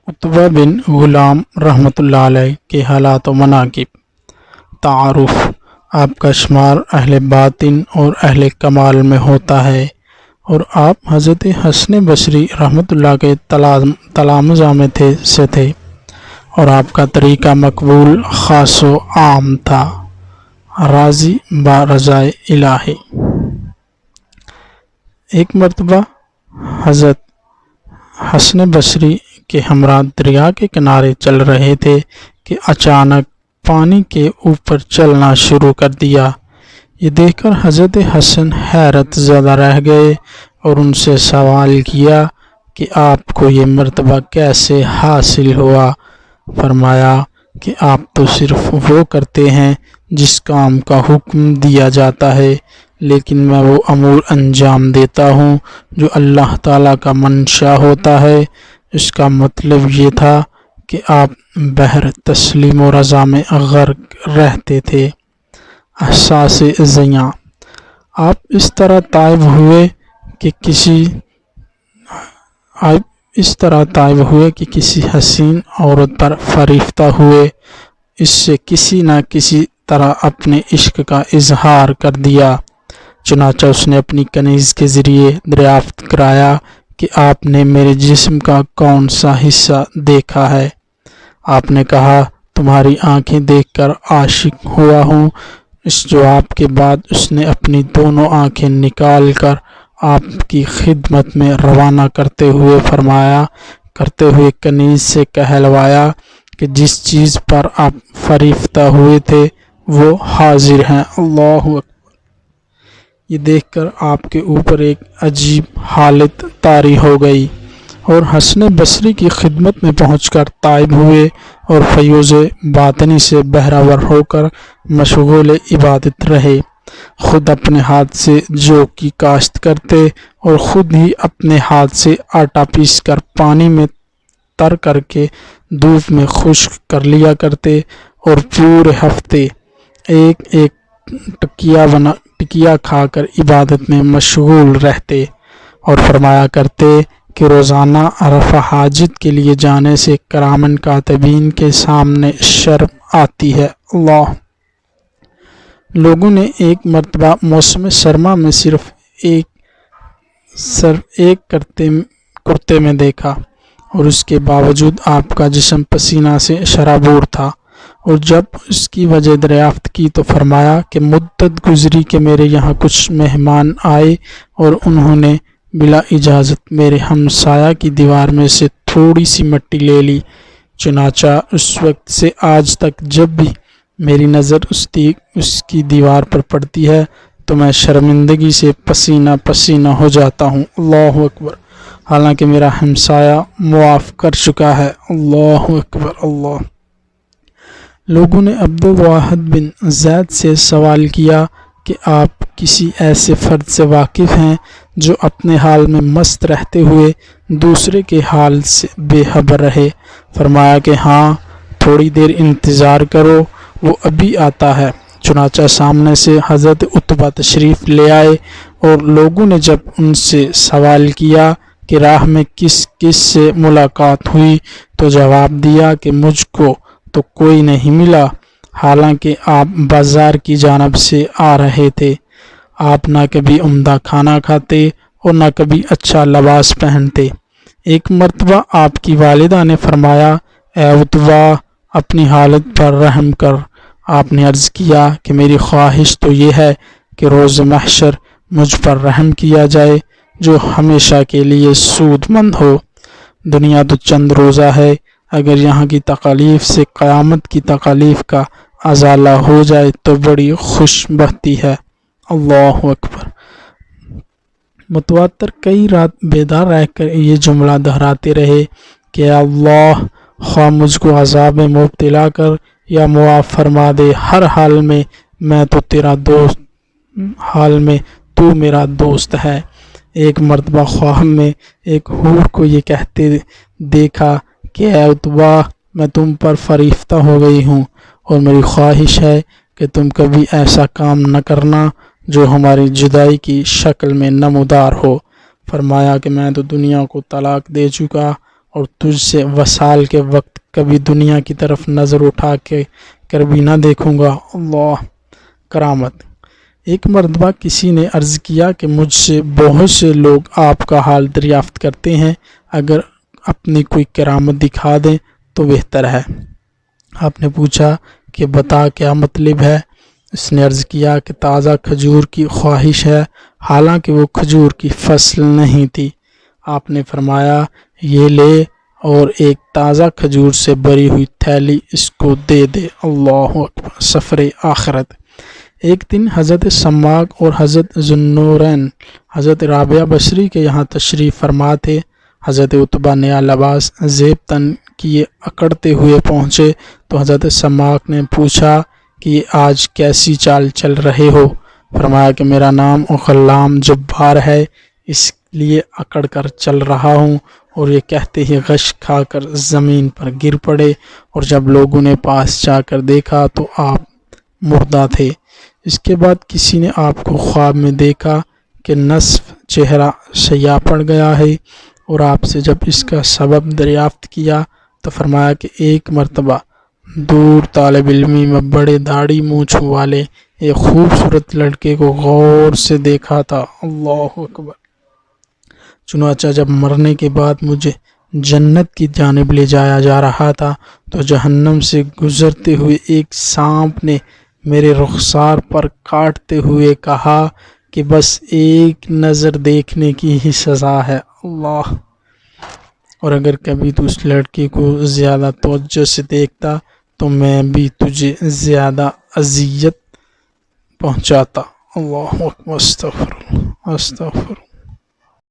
عتبہ بن غلام رحمۃ اللہ علیہ کے حالات و مناقب۔ تعارف: آپ کا شمار اہل باطن اور اہل کمال میں ہوتا ہے اور آپ حضرت حسن بصری رحمۃ اللہ کے تلامذہ میں تھے اور آپ کا طریقہ مقبول، خاص و عام تھا، راضی با رضائے الہی۔ ایک مرتبہ حضرت حسن بصری کے ہمراہ دریا کے کنارے چل رہے تھے کہ اچانک پانی کے اوپر چلنا شروع کر دیا۔ یہ دیکھ کر حضرت حسن حیرت زدہ رہ گئے اور ان سے سوال کیا کہ آپ کو یہ مرتبہ کیسے حاصل ہوا؟ فرمایا کہ آپ تو صرف وہ کرتے ہیں جس کام کا حکم دیا جاتا ہے، لیکن میں وہ امور انجام دیتا ہوں جو اللہ تعالیٰ کا منشا ہوتا ہے۔ اس کا مطلب یہ تھا کہ آپ بحر تسلیم و رضا میں غرق رہتے تھے۔ احساس زیاں: آپ اس طرح تائب ہوئے کہ کسی حسین عورت پر فریفتہ ہوئے، اس سے کسی نہ کسی طرح اپنے عشق کا اظہار کر دیا۔ چنانچہ اس نے اپنی کنیز کے ذریعے دریافت کرایا کہ آپ نے میرے جسم کا کون سا حصہ دیکھا ہے؟ آپ نے کہا، تمہاری آنکھیں دیکھ کر عاشق ہوا ہوں۔ اس جواب کے بعد اس نے اپنی دونوں آنکھیں نکال کر آپ کی خدمت میں روانہ کرتے ہوئے کنیز سے کہلوایا کہ جس چیز پر آپ فریفتہ ہوئے تھے وہ حاضر ہیں۔ اللہ اکبر! یہ دیکھ کر آپ کے اوپر ایک عجیب حالت طاری ہو گئی اور حسن بصری کی خدمت میں پہنچ کر تائب ہوئے اور فیوز باطنی سے بہرہ ہو کر مشغول عبادت رہے۔ خود اپنے ہاتھ سے جو کی کاشت کرتے اور خود ہی اپنے ہاتھ سے آٹا پیس کر پانی میں تر کر کے دھوپ میں خشک کر لیا کرتے اور پورے ہفتے ایک ایک ٹکیا کھا کر عبادت میں مشغول رہتے اور فرمایا کرتے کہ روزانہ رفع حاجت کے لیے جانے سے کرامن کاتبین کے سامنے شرم آتی ہے۔ اللہ! لوگوں نے ایک مرتبہ موسم سرما میں صرف ایک کرتے میں دیکھا اور اس کے باوجود آپ کا جسم پسینہ سے شرابور تھا، اور جب اس کی وجہ دریافت کی تو فرمایا کہ مدت گزری کہ میرے یہاں کچھ مہمان آئے اور انہوں نے بلا اجازت میرے ہمسایہ کی دیوار میں سے تھوڑی سی مٹی لے لی۔ چنانچہ اس وقت سے آج تک جب بھی میری نظر اس کی دیوار پر پڑتی ہے تو میں شرمندگی سے پسینہ پسینہ ہو جاتا ہوں۔ اللہ اکبر! حالانکہ میرا ہمسایہ معاف کر چکا ہے۔ اللہ اکبر! اللہ! لوگوں نے عبدالواحد بن زید سے سوال کیا کہ آپ کسی ایسے فرد سے واقف ہیں جو اپنے حال میں مست رہتے ہوئے دوسرے کے حال سے بے خبر رہے؟ فرمایا کہ ہاں، تھوڑی دیر انتظار کرو، وہ ابھی آتا ہے۔ چنانچہ سامنے سے حضرت عتبہ تشریف لے آئے اور لوگوں نے جب ان سے سوال کیا کہ راہ میں کس کس سے ملاقات ہوئی تو جواب دیا کہ مجھ کو تو کوئی نہیں ملا، حالانکہ آپ بازار کی جانب سے آ رہے تھے۔ آپ نہ کبھی عمدہ کھانا کھاتے اور نہ کبھی اچھا لباس پہنتے۔ ایک مرتبہ آپ کی والدہ نے فرمایا، اے عتبہ، اپنی حالت پر رحم کر۔ آپ نے عرض کیا کہ میری خواہش تو یہ ہے کہ روز محشر مجھ پر رحم کیا جائے جو ہمیشہ کے لیے سود مند ہو۔ دنیا تو چند روزہ ہے، اگر یہاں کی تکالیف سے قیامت کی تکالیف کا ازالہ ہو جائے تو بڑی خوش بختی ہے۔ اللہ اکبر! متواتر کئی رات بیدار رہ کر یہ جملہ دہراتے رہے کہ اے اللہ، خواہ مجھ کو عذاب میں مبتلا کر یا معاف فرما دے، ہر حال میں میں تو تیرا دوست، حال میں تو میرا دوست ہے۔ ایک مرتبہ خواب میں ایک حور کو یہ کہتے دیکھا کہ اے عتبہ، میں تم پر فریفتہ ہو گئی ہوں اور میری خواہش ہے کہ تم کبھی ایسا کام نہ کرنا جو ہماری جدائی کی شکل میں نمودار ہو۔ فرمایا کہ میں تو دنیا کو طلاق دے چکا اور تجھ سے وصال کے وقت کبھی دنیا کی طرف نظر اٹھا کے کر بھی نہ دیکھوں گا۔ اللہ کرامت۔ ایک مرتبہ کسی نے عرض کیا کہ مجھ سے بہت سے لوگ آپ کا حال دریافت کرتے ہیں، اگر اپنی کوئی کرامت دکھا دیں تو بہتر ہے۔ آپ نے پوچھا کہ بتا کیا مطلب ہے؟ اس نے عرض کیا کہ تازہ کھجور کی خواہش ہے، حالانکہ وہ کھجور کی فصل نہیں تھی۔ آپ نے فرمایا یہ لے اور ایک تازہ کھجور سے بری ہوئی تھیلی اس کو دے دے۔ اللہ اکبر۔ سفر آخرت۔ ایک دن حضرت سماک اور حضرت ذوالنورین حضرت رابعہ بصری کے یہاں تشریف فرما تھے۔ حضرت عتبہ نیا لباس زیب تن کیے اکڑتے ہوئے پہنچے تو حضرت سماک نے پوچھا کہ آج کیسی چال چل رہے ہو؟ فرمایا کہ میرا نام غلام جبار ہے، اس لیے اکڑ کر چل رہا ہوں۔ اور یہ کہتے ہی غش کھا کر زمین پر گر پڑے، اور جب لوگوں نے پاس جا کر دیکھا تو آپ مردہ تھے۔ اس کے بعد کسی نے آپ کو خواب میں دیکھا کہ نصف چہرہ سیاہ پڑ گیا ہے، اور آپ سے جب اس کا سبب دریافت کیا تو فرمایا کہ ایک مرتبہ دور طالب علمی میں بڑے داڑھی مونچھوں والے ایک خوبصورت لڑکے کو غور سے دیکھا تھا۔ اللہ اکبر۔ چنانچہ جب مرنے کے بعد مجھے جنت کی جانب لے جایا جا رہا تھا تو جہنم سے گزرتے ہوئے ایک سانپ نے میرے رخسار پر کاٹتے ہوئے کہا کہ بس ایک نظر دیکھنے کی ہی سزا ہے۔ اللہ۔ اور اگر کبھی تو اس لڑکے کو زیادہ توجہ سے دیکھتا تو میں بھی تجھے زیادہ اذیت پہنچاتا۔ اللہ اکبر۔ استغفر اللہ، استغفر اللہ۔